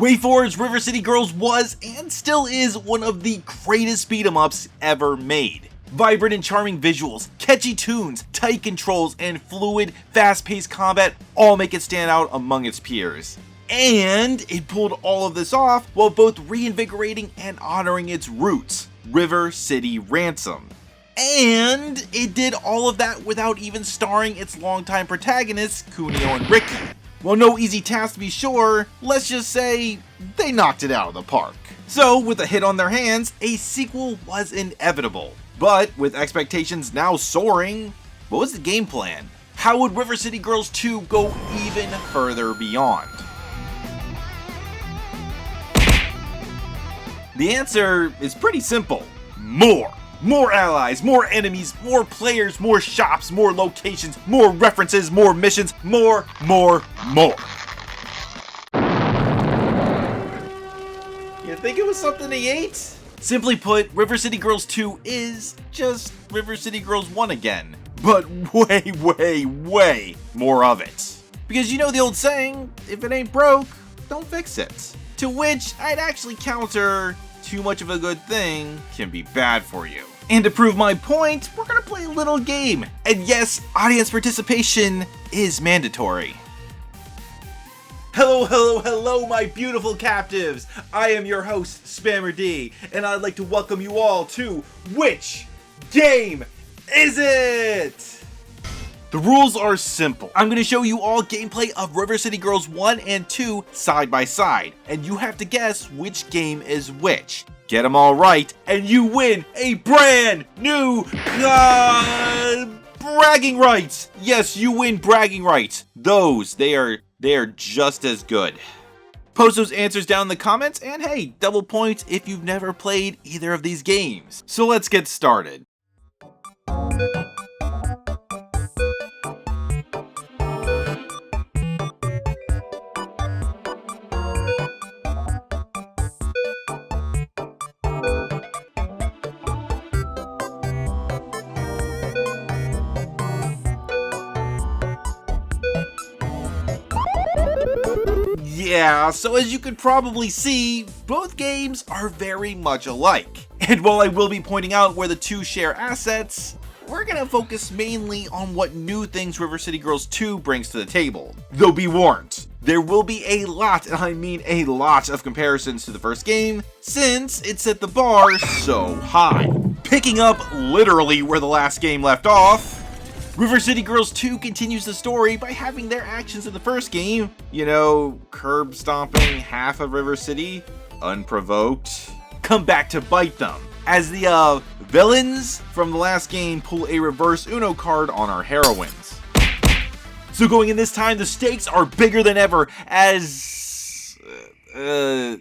WayForward's River City Girls was and still is one of the greatest beat 'em ups ever made. Vibrant and charming visuals, catchy tunes, tight controls, and fluid, fast-paced combat all make it stand out among its peers. And it pulled all of this off while both reinvigorating and honoring its roots, River City Ransom. And it did all of that without even starring its longtime protagonists, Kunio and Ricky. Well, no easy task to be sure, let's just say they knocked it out of the park. So, with a hit on their hands, a sequel was inevitable. But with expectations now soaring, what was the game plan? How would River City Girls 2 go even further beyond? The answer is pretty simple. More. More allies, more enemies, more players, more shops, more locations, more references, more missions, more. You think it was something they ate? Simply put, River City Girls 2 is just River City Girls 1 again. But way more of it. Because you know the old saying, if it ain't broke, don't fix it. To which I'd actually counter, too much of a good thing can be bad for you. And to prove my point, we're gonna play a little game. And yes, audience participation is mandatory. Hello, my beautiful captives. I am your host, Spammer D, and I'd like to welcome you all to Which Game Is It? The rules are simple. I'm gonna show you all gameplay of River City Girls 1 and 2 side by side, and you have to guess which game is which. Get them all right, and you win a brand new bragging rights. Yes, you win bragging rights. They are just as good. Post those answers down in the comments, and hey, double points if you've never played either of these games. So let's get started. Yeah, so as you can probably see, both games are very much alike. And while I will be pointing out where the two share assets, we're gonna focus mainly on what new things River City Girls 2 brings to the table. Though be warned, there will be a lot, and I mean a lot, of comparisons to the first game, since it set the bar so high. Picking up literally where the last game left off, River City Girls 2 continues the story by having their actions in the first game, you know, curb stomping half of River City, unprovoked, come back to bite them, as the villains from the last game pull a reverse Uno card on our heroines. So going in this time, the stakes are bigger than ever, as this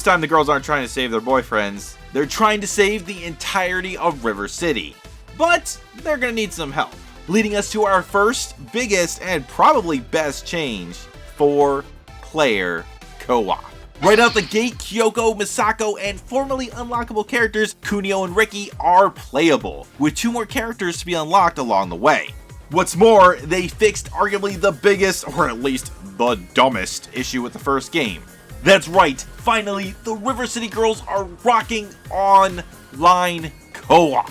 time the girls aren't trying to save their boyfriends, they're trying to save the entirety of River City. But they're gonna need some help, leading us to our first, biggest, and probably best change: 4-player co-op. Right out the gate, Kyoko, Misako, and formerly unlockable characters Kunio and Ricky are playable, with 2 more characters to be unlocked along the way. What's more, they fixed arguably the biggest, or at least the dumbest, issue with the first game. That's right, finally, the River City Girls are rocking online co-op.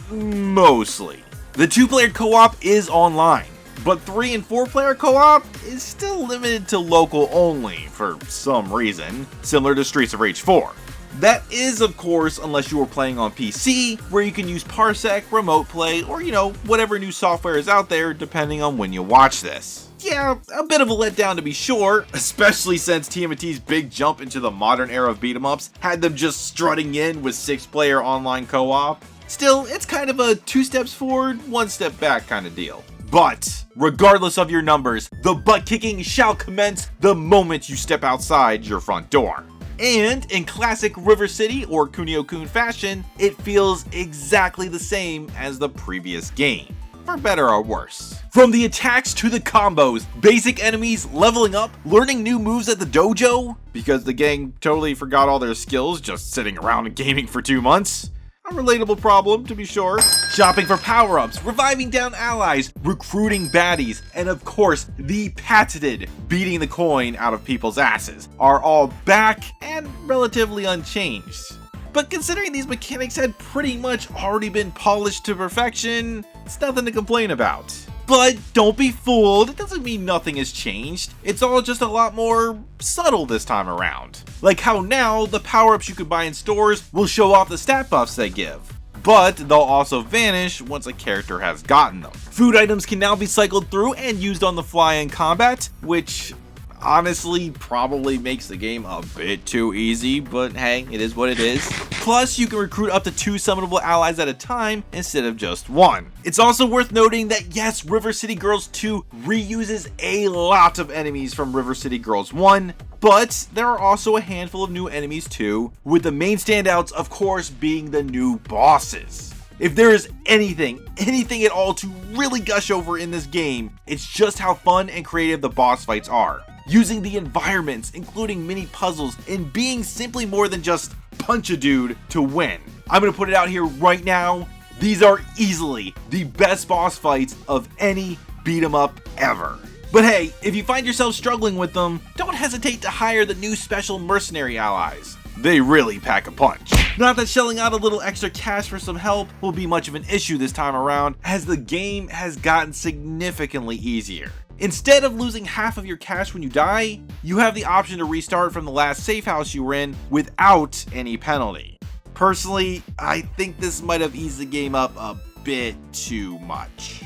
Mostly. The 2-player co-op is online, but 3 and 4-player co-op is still limited to local only for some reason, similar to Streets of Rage 4. That is, of course, unless you are playing on PC, where you can use Parsec, Remote Play, or whatever new software is out there depending on when you watch this. Yeah, a bit of a letdown to be sure, especially since TMNT's big jump into the modern era of beat 'em ups had them just strutting in with 6-player online co-op. Still, it's kind of a 2 steps forward, 1 step back kind of deal. But, regardless of your numbers, the butt kicking shall commence the moment you step outside your front door. And in classic River City or Kunio Kun fashion, it feels exactly the same as the previous game, for better or worse. From the attacks to the combos, basic enemies, leveling up, learning new moves at the dojo, because the gang totally forgot all their skills just sitting around and gaming for 2 months. A relatable problem, to be sure. Shopping for power-ups, reviving down allies, recruiting baddies, and of course, the patented beating the coin out of people's asses are all back and relatively unchanged. But considering these mechanics had pretty much already been polished to perfection, it's nothing to complain about. But don't be fooled, it doesn't mean nothing has changed. It's all just a lot more subtle this time around. Like how now, the power-ups you could buy in stores will show off the stat buffs they give, but they'll also vanish once a character has gotten them. Food items can now be cycled through and used on the fly in combat, which honestly probably makes the game a bit too easy, but hey, it is what it is. Plus, you can recruit up to 2 summonable allies at a time instead of just 1. It's also worth noting that yes, River City Girls 2 reuses a lot of enemies from River City Girls 1, but there are also a handful of new enemies too, with the main standouts of course being the new bosses. If there is anything at all to really gush over in this game, it's just how fun and creative the boss fights are. Using the environments, including mini puzzles, and being simply more than just punch a dude to win. I'm gonna put it out here right now, these are easily the best boss fights of any beat 'em up ever. But hey, if you find yourself struggling with them, don't hesitate to hire the new special mercenary allies. They really pack a punch. Not that shelling out a little extra cash for some help will be much of an issue this time around, as the game has gotten significantly easier. Instead of losing half of your cash when you die, you have the option to restart from the last safe house you were in without any penalty. Personally, I think this might have eased the game up a bit too much.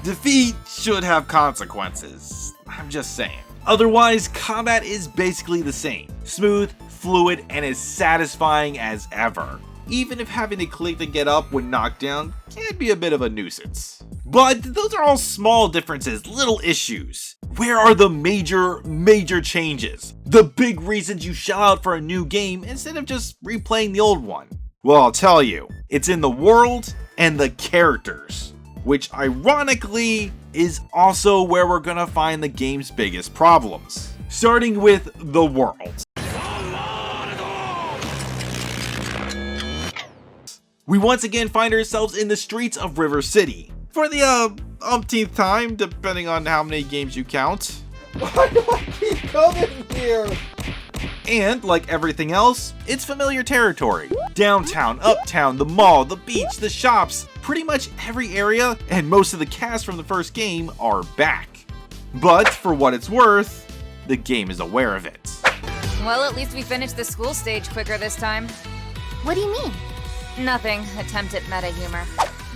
Defeat should have consequences, I'm just saying. Otherwise, combat is basically the same. Smooth, fluid, and as satisfying as ever. Even if having to click to get up when knocked down can be a bit of a nuisance. But those are all small differences, little issues. Where are the major changes? The big reasons you shell out for a new game instead of just replaying the old one? Well, I'll tell you, it's in the world and the characters, which ironically is also where we're gonna find the game's biggest problems. Starting with the world. We once again find ourselves in the streets of River City. For the umpteenth time, depending on how many games you count. Why do I keep coming here? And, like everything else, it's familiar territory. Downtown, uptown, the mall, the beach, the shops, pretty much every area and most of the cast from the first game are back. But, for what it's worth, the game is aware of it. Well, at least we finished the school stage quicker this time. What do you mean? Nothing. Attempt at meta humor.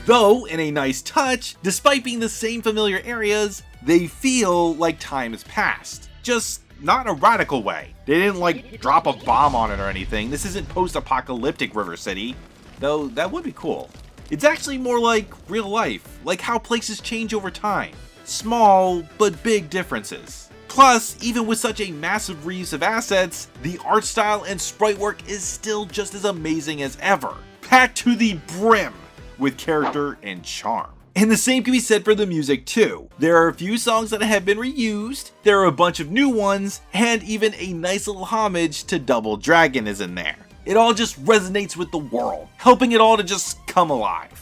Though, in a nice touch, despite being the same familiar areas, they feel like time has passed. Just not in a radical way. They didn't like drop a bomb on it or anything. This isn't post-apocalyptic River City, though that would be cool. It's actually more like real life, like how places change over time. Small, but big differences. Plus, even with such a massive reuse of assets, the art style and sprite work is still just as amazing as ever. Packed to the brim with character and charm. And the same can be said for the music too. There are a few songs that have been reused, there are a bunch of new ones, and even a nice little homage to Double Dragon is in there. It all just resonates with the world, helping it all to just come alive.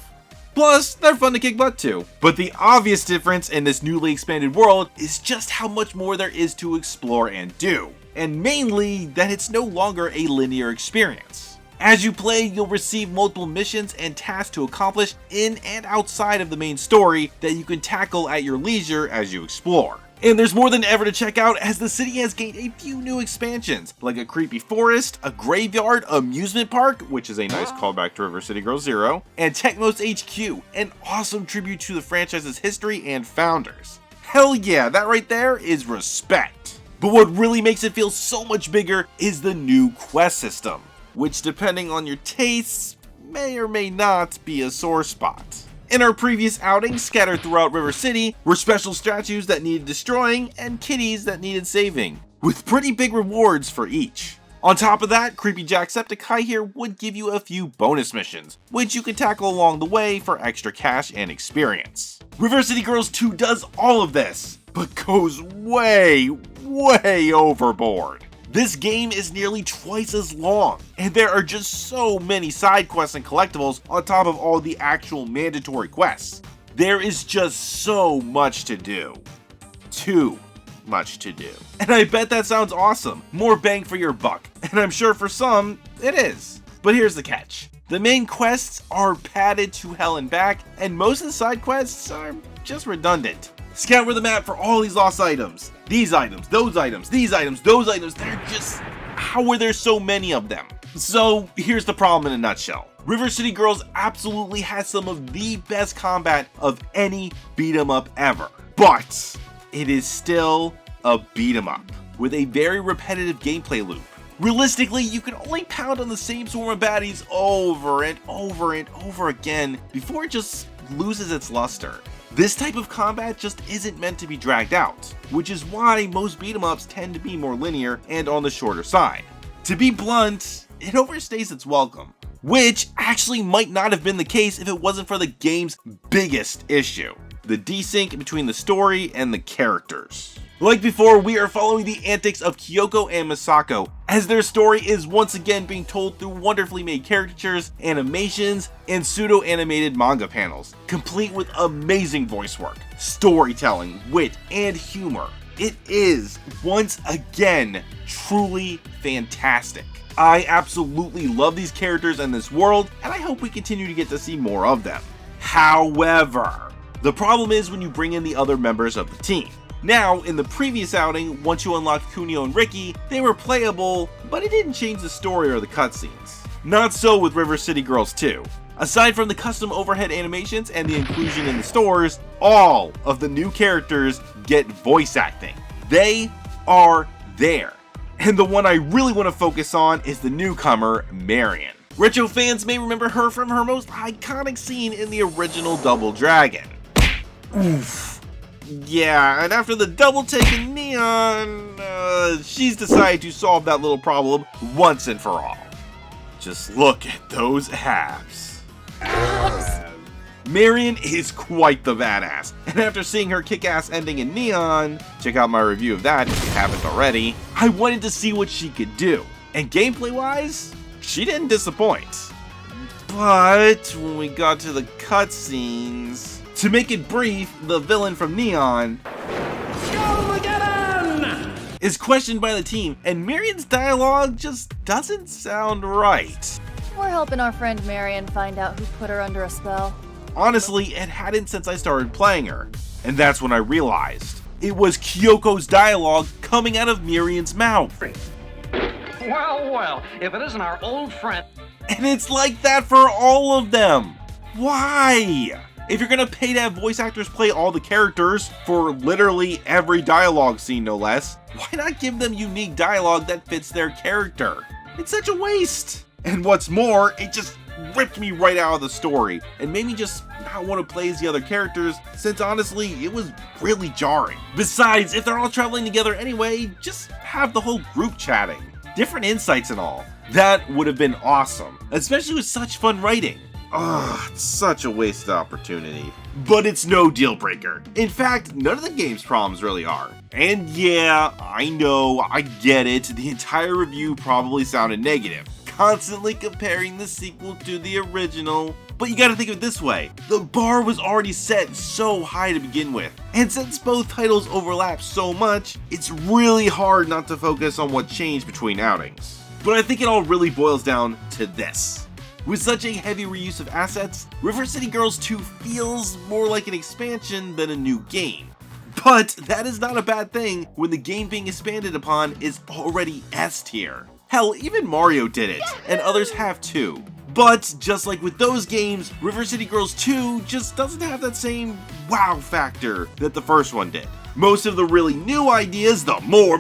Plus, they're fun to kick butt to. But the obvious difference in this newly expanded world is just how much more there is to explore and do. And mainly, that it's no longer a linear experience. As you play, you'll receive multiple missions and tasks to accomplish in and outside of the main story that you can tackle at your leisure as you explore. And there's more than ever to check out, as the city has gained a few new expansions, like a creepy forest, a graveyard, amusement park, which is a nice callback to River City Girls 0, and Tecmo's HQ, an awesome tribute to the franchise's history and founders. Hell yeah, that right there is respect. But what really makes it feel so much bigger is the new quest system, which depending on your tastes, may or may not be a sore spot. In our previous outings scattered throughout River City were special statues that needed destroying and kitties that needed saving, with pretty big rewards for each. On top of that, Creepy Jacksepticeye here would give you a few bonus missions, which you can tackle along the way for extra cash and experience. River City Girls 2 does all of this, but goes way overboard. This game is nearly twice as long, and there are just so many side quests and collectibles on top of all the actual mandatory quests. There is just so much to do. Too much to do. And I bet that sounds awesome. More bang for your buck. And I'm sure for some, it is. But here's the catch. The main quests are padded to hell and back, and most of the side quests are just redundant. Scour the map for all these lost items. These items, those items, these items, those items, they're just... how are there so many of them? So here's the problem in a nutshell. River City Girls absolutely has some of the best combat of any beat 'em up ever. But it is still a beat 'em up with a very repetitive gameplay loop. Realistically, you can only pound on the same swarm of baddies over and over and over again before it just loses its luster. This type of combat just isn't meant to be dragged out, which is why most beat 'em ups tend to be more linear and on the shorter side. To be blunt, it overstays its welcome, which actually might not have been the case if it wasn't for the game's biggest issue: the desync between the story and the characters. Like before, we are following the antics of Kyoko and Misako, as their story is once again being told through wonderfully made caricatures, animations, and pseudo-animated manga panels, complete with amazing voice work, storytelling, wit, and humor. It is, once again, truly fantastic. I absolutely love these characters and this world, and I hope we continue to get to see more of them. However, the problem is when you bring in the other members of the team. Now, in the previous outing, once you unlocked Kunio and Ricky, they were playable, but it didn't change the story or the cutscenes. Not so with River City Girls 2. Aside from the custom overhead animations and the inclusion in the stores, all of the new characters get voice acting. They are there. And the one I really want to focus on is the newcomer, Marion. Retro fans may remember her from her most iconic scene in the original Double Dragon. Oof. Yeah, and after the double take in Neon, she's decided to solve that little problem once and for all. Just look at those abs. Marion is quite the badass, and after seeing her kick-ass ending in Neon, check out my review of that if you haven't already, I wanted to see what she could do. And gameplay-wise, she didn't disappoint. But when we got to the cutscenes... To make it brief, the villain from Neon is questioned by the team, and Marion's dialogue just doesn't sound right. We're helping our friend Marion find out who put her under a spell. Honestly, it hadn't since I started playing her, and that's when I realized it was Kyoko's dialogue coming out of Marion's mouth. Well, if it isn't our old friend. And it's like that for all of them. Why? If you're gonna pay to have voice actors play all the characters, for literally every dialogue scene no less, why not give them unique dialogue that fits their character? It's such a waste! And what's more, it just ripped me right out of the story, and made me just not want to play as the other characters, since honestly, it was really jarring. Besides, if they're all traveling together anyway, just have the whole group chatting. Different insights and all. That would have been awesome, especially with such fun writing. Ugh, it's such a wasted opportunity. But it's no deal breaker. In fact, none of the game's problems really are. And yeah, I know, I get it, the entire review probably sounded negative, constantly comparing the sequel to the original. But you gotta think of it this way, the bar was already set so high to begin with, and since both titles overlap so much, it's really hard not to focus on what changed between outings. But I think it all really boils down to this. With such a heavy reuse of assets, River City Girls 2 feels more like an expansion than a new game. But that is not a bad thing when the game being expanded upon is already S tier. Hell, even Mario did it, and others have too. But just like with those games, River City Girls 2 just doesn't have that same wow factor that the first one did. Most of the really new ideas, the more,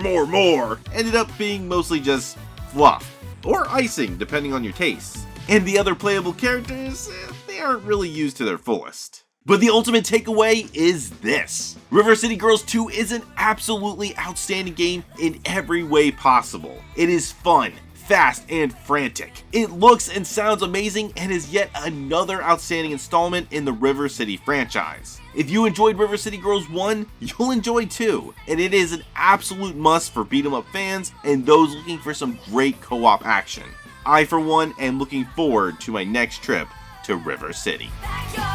ended up being mostly just fluff, or icing depending on your tastes. And the other playable characters, they aren't really used to their fullest. But the ultimate takeaway is this. River City Girls 2 is an absolutely outstanding game in every way possible. It is fun, fast and frantic. It looks and sounds amazing and is yet another outstanding installment in the River City franchise. If you enjoyed River City Girls 1, you'll enjoy 2, and it is an absolute must for beat 'em up fans and those looking for some great co-op action. I, for one, am looking forward to my next trip to River City. Backyard.